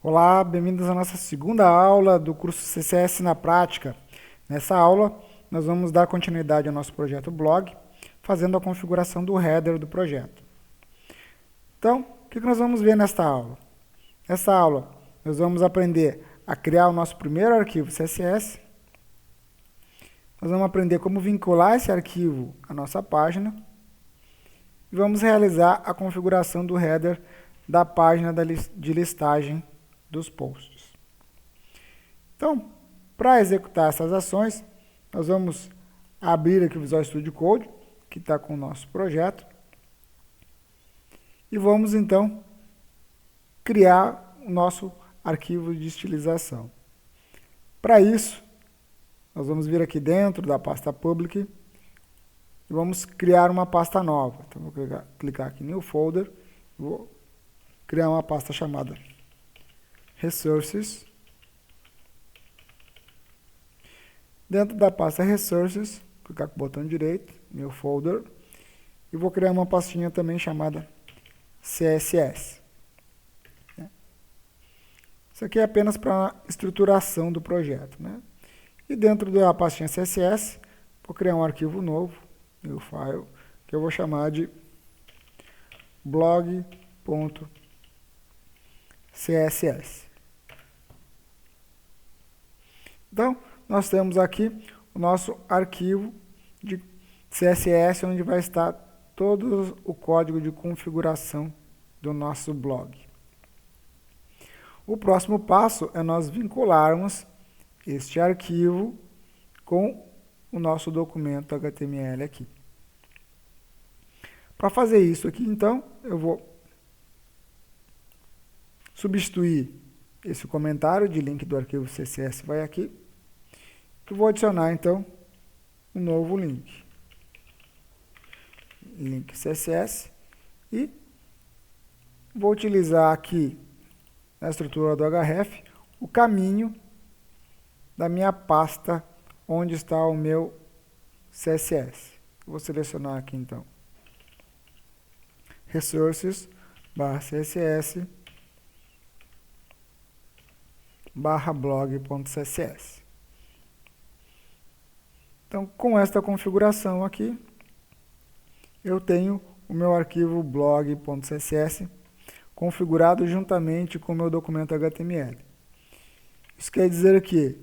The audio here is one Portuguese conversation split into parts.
Olá, bem-vindos à nossa segunda aula do curso CSS na Prática. Nessa aula, nós vamos dar continuidade ao nosso projeto blog, fazendo a configuração do header do projeto. Então, o que nós vamos ver nesta aula? Nessa aula, nós vamos aprender a criar o nosso primeiro arquivo CSS. Nós vamos aprender como vincular esse arquivo à nossa página. E vamos realizar a configuração do header da página de listagem dos posts. Então, para executar essas ações, nós vamos abrir aqui o Visual Studio Code, que está com o nosso projeto, e vamos então criar o nosso arquivo de estilização. Para isso, nós vamos vir aqui dentro da pasta Public e vamos criar uma pasta nova. Então, vou clicar aqui em New Folder, vou criar uma pasta chamada Resources. Dentro da pasta Resources, clicar com o botão direito, New Folder, e vou criar uma pastinha também chamada CSS. Isso aqui é apenas para estruturação do projeto, né? E dentro da pastinha CSS, vou criar um arquivo novo, New File, que eu vou chamar de blog.css. Então, nós temos aqui o nosso arquivo de CSS, onde vai estar todo o código de configuração do nosso blog. O próximo passo é nós vincularmos este arquivo com o nosso documento HTML aqui. Para fazer isso aqui, então, eu vou substituir esse comentário de link do arquivo CSS, vai aqui, e vou adicionar, então, um novo link. Link CSS, e vou utilizar aqui, na estrutura do href, o caminho da minha pasta onde está o meu CSS. Vou selecionar aqui, então, Resources, /css, /blog.css. Então, com esta configuração aqui, eu tenho o meu arquivo blog.css configurado juntamente com o meu documento HTML. Isso quer dizer que,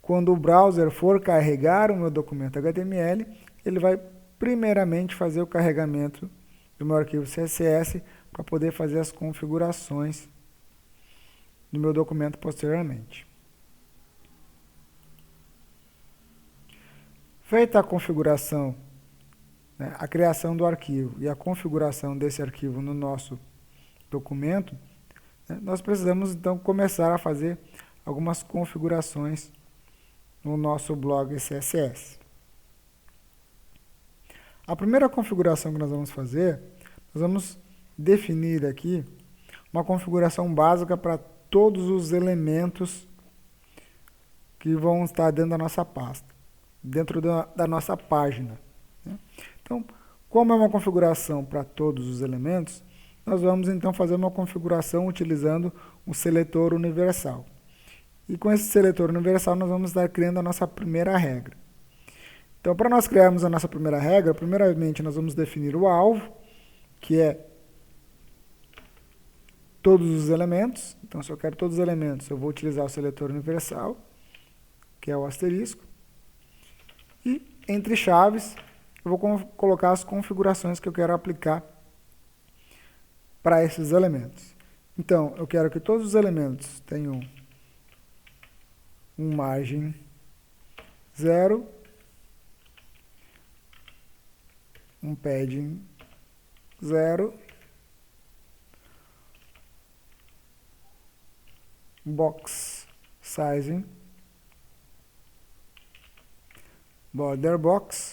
quando o browser for carregar o meu documento HTML, ele vai primeiramente fazer o carregamento do meu arquivo CSS para poder fazer as configurações do meu documento posteriormente. Feita a configuração, né, a criação do arquivo e a configuração desse arquivo no nosso documento, né, nós precisamos então começar a fazer algumas configurações no nosso blog CSS. A primeira configuração que nós vamos fazer, nós vamos definir aqui uma configuração básica para todos os elementos que vão estar dentro da nossa pasta, dentro da nossa página, né? Então, como é uma configuração para todos os elementos, nós vamos então fazer uma configuração utilizando um seletor universal. E com esse seletor universal nós vamos estar criando a nossa primeira regra. Então, para nós criarmos a nossa primeira regra, primeiramente nós vamos definir o alvo, que é todos os elementos. Então, se eu quero todos os elementos, eu vou utilizar o seletor universal, que é o asterisco. E, entre chaves, eu vou colocar as configurações que eu quero aplicar para esses elementos. Então, eu quero que todos os elementos tenham um margem 0, um padding 0, box sizing, border box,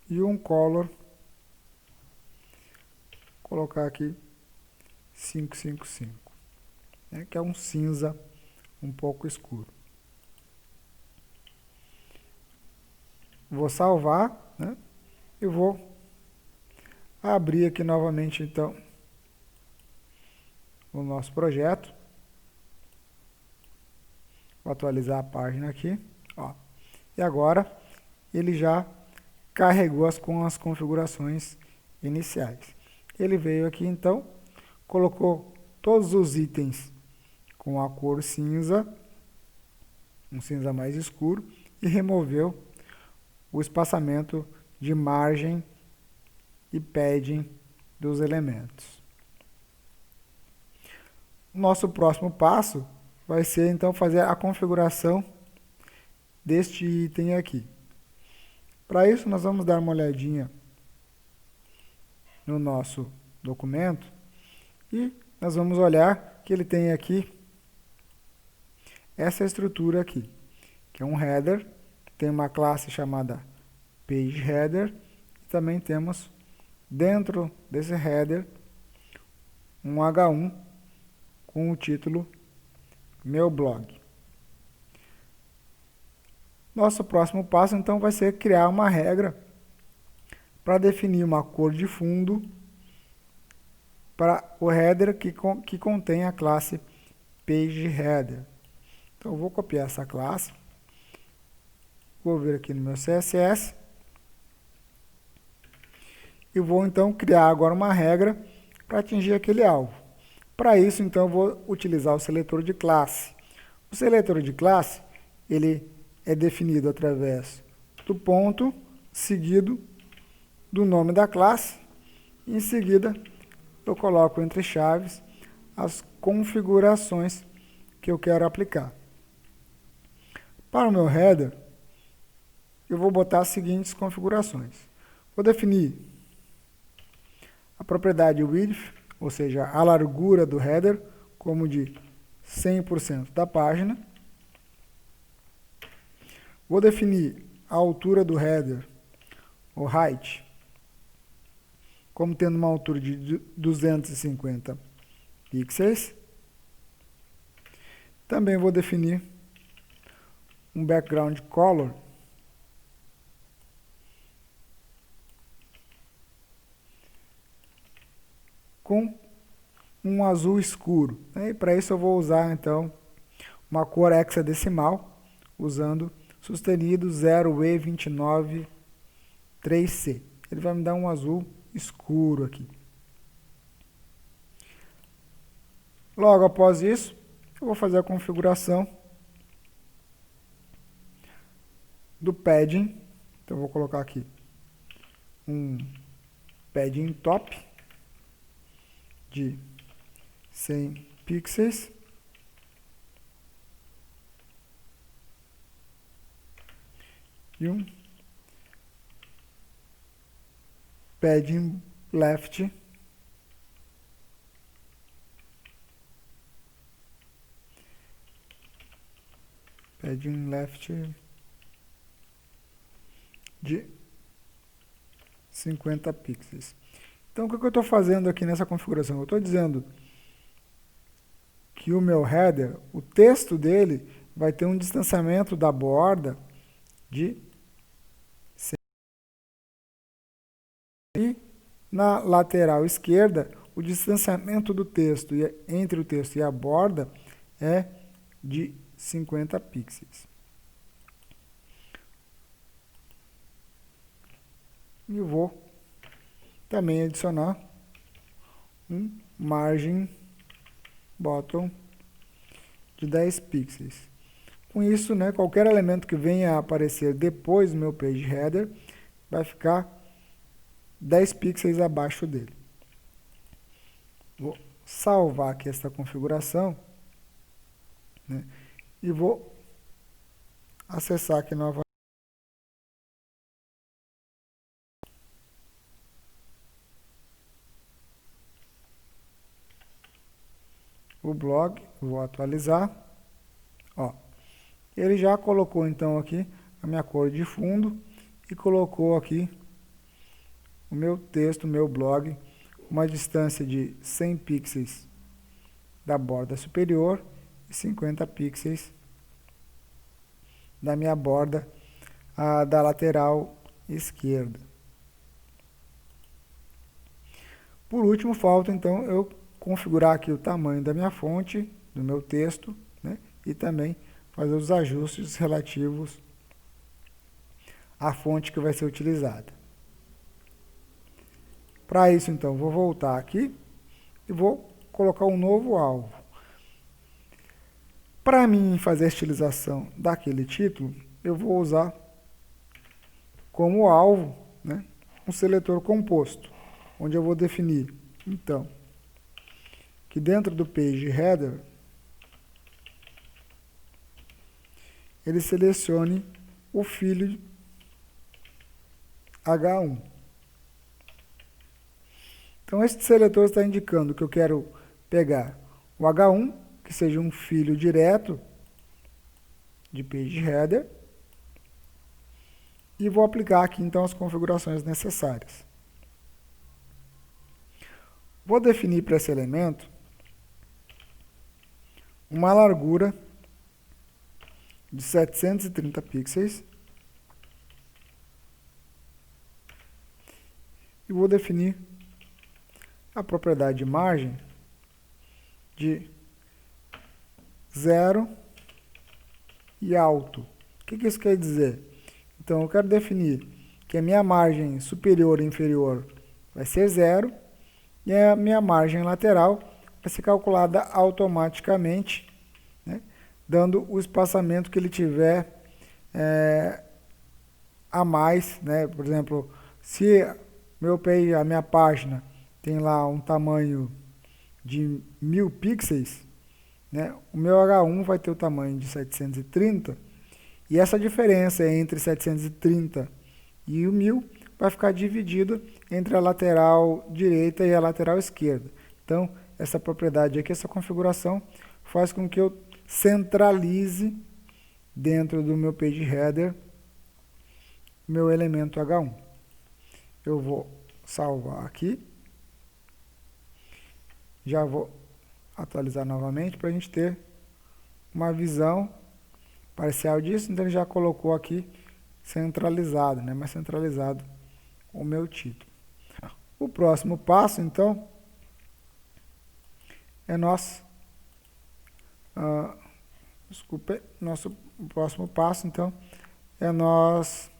e um color, colocar aqui 555, né, que é um cinza um pouco escuro. Vou salvar, né, e vou abrir aqui novamente, então, o nosso projeto. Vou atualizar a página aqui. Ó. E agora, ele já carregou com as configurações iniciais. Ele veio aqui, então, colocou todos os itens com a cor cinza, um cinza mais escuro, e removeu o espaçamento de margem e padding dos elementos. Nosso próximo passo vai ser, então, fazer a configuração deste item aqui. Para isso, nós vamos dar uma olhadinha no nosso documento e nós vamos olhar que ele tem aqui essa estrutura aqui, que é um header, tem uma classe chamada pageHeader, e também temos dentro desse header um H1 com o título Meu Blog. Nosso próximo passo, então, vai ser criar uma regra para definir uma cor de fundo para o header que contém a classe pageHeader. Então, eu vou copiar essa classe, vou vir aqui no meu CSS e vou, então, criar agora uma regra para atingir aquele alvo. Para isso, então, eu vou utilizar o seletor de classe. O seletor de classe, ele é definido através do ponto seguido do nome da classe. E em seguida, eu coloco entre chaves as configurações que eu quero aplicar. Para o meu header, eu vou botar as seguintes configurações. Vou definir a propriedade width, ou seja, a largura do header, como de 100% da página. Vou definir a altura do header, o height, como tendo uma altura de 250 pixels. Também vou definir um background color com um azul escuro. E para isso eu vou usar, então, uma cor hexadecimal, usando sustenido 0E293C. Ele vai me dar um azul escuro aqui. Logo após isso, eu vou fazer a configuração do padding. Então, eu vou colocar aqui um padding top de 100 pixels. E um padding left de 50 pixels. Então, o que eu estou fazendo aqui nessa configuração? Eu estou dizendo que o meu header, o texto dele, vai ter um distanciamento da borda de 100. E na lateral esquerda, o distanciamento do texto entre o texto e a borda é de 50 pixels. E eu vou também adicionar um margin bottom de 10 pixels. Com isso, né, qualquer elemento que venha a aparecer depois do meu page header vai ficar 10 pixels abaixo dele. Vou salvar aqui essa configuração, né, e vou acessar aqui novamente o blog, vou atualizar. Ó, ele já colocou então aqui a minha cor de fundo e colocou aqui o meu texto, o meu blog, uma distância de 100 pixels da borda superior e 50 pixels da minha borda da lateral esquerda. Por último, falta então eu configurar aqui o tamanho da minha fonte, do meu texto, né? E também fazer os ajustes relativos à fonte que vai ser utilizada. Para isso, então, vou voltar aqui e vou colocar um novo alvo. Para mim fazer a estilização daquele título, eu vou usar como alvo, né, um seletor composto, onde eu vou definir, então, que dentro do page header, ele selecione o filho H1. Então, esse seletor está indicando que eu quero pegar o H1, que seja um filho direto de page header, e vou aplicar aqui, então, as configurações necessárias. Vou definir para esse elemento uma largura de 730 pixels e vou definir a propriedade de margem de 0 e alto. O que isso quer dizer? Então, eu quero definir que a minha margem superior e inferior vai ser 0 e a minha margem lateral vai ser calculada automaticamente, né, dando o espaçamento que ele tiver a mais, né? Por exemplo, se a minha página tem lá um tamanho de 1000 pixels, né, o meu H1 vai ter o tamanho de 730, e essa diferença entre 730 e o 1000 vai ficar dividida entre a lateral direita e a lateral esquerda. Então, essa propriedade aqui, essa configuração, faz com que eu centralize dentro do meu page header meu elemento H1. Eu vou salvar aqui. Já vou atualizar novamente para a gente ter uma visão parcial disso. Então, ele já colocou aqui centralizado, né? Mais centralizado o meu título. O próximo passo, então, é nosso próximo passo, então, é nós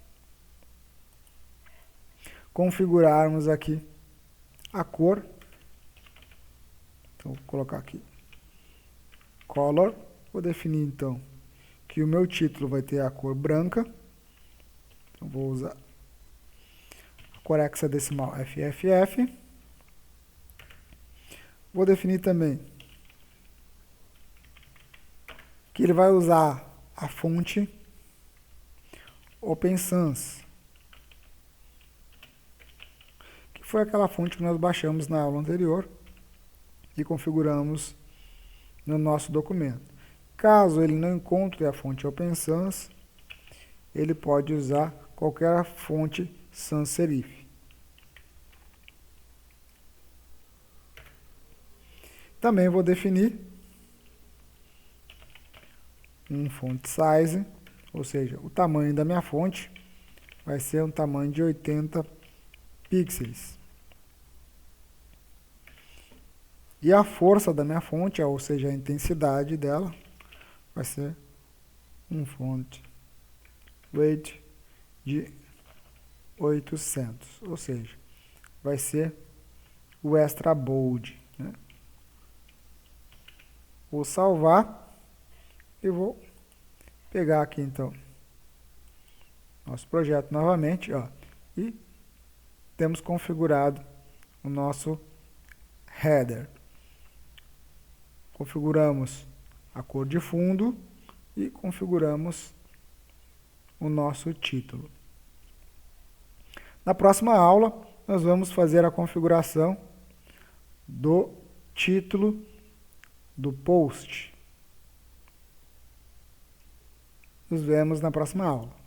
configurarmos aqui a cor. Então, vou colocar aqui color. Vou definir, então, que o meu título vai ter a cor branca. Então, vou usar a cor hexadecimal FFF. Vou definir também que ele vai usar a fonte Open Sans, que foi aquela fonte que nós baixamos na aula anterior e configuramos no nosso documento. Caso ele não encontre a fonte Open Sans, ele pode usar qualquer fonte sans serif. Também vou definir um font size, ou seja, o tamanho da minha fonte vai ser um tamanho de 80 pixels. E a força da minha fonte, ou seja, a intensidade dela, vai ser um font weight de 800, ou seja, vai ser o extra bold, né? Vou salvar e vou pegar aqui, então, nosso projeto novamente, ó, e temos configurado o nosso header. Configuramos a cor de fundo e configuramos o nosso título. Na próxima aula, nós vamos fazer a configuração do título do post. Nos vemos na próxima aula.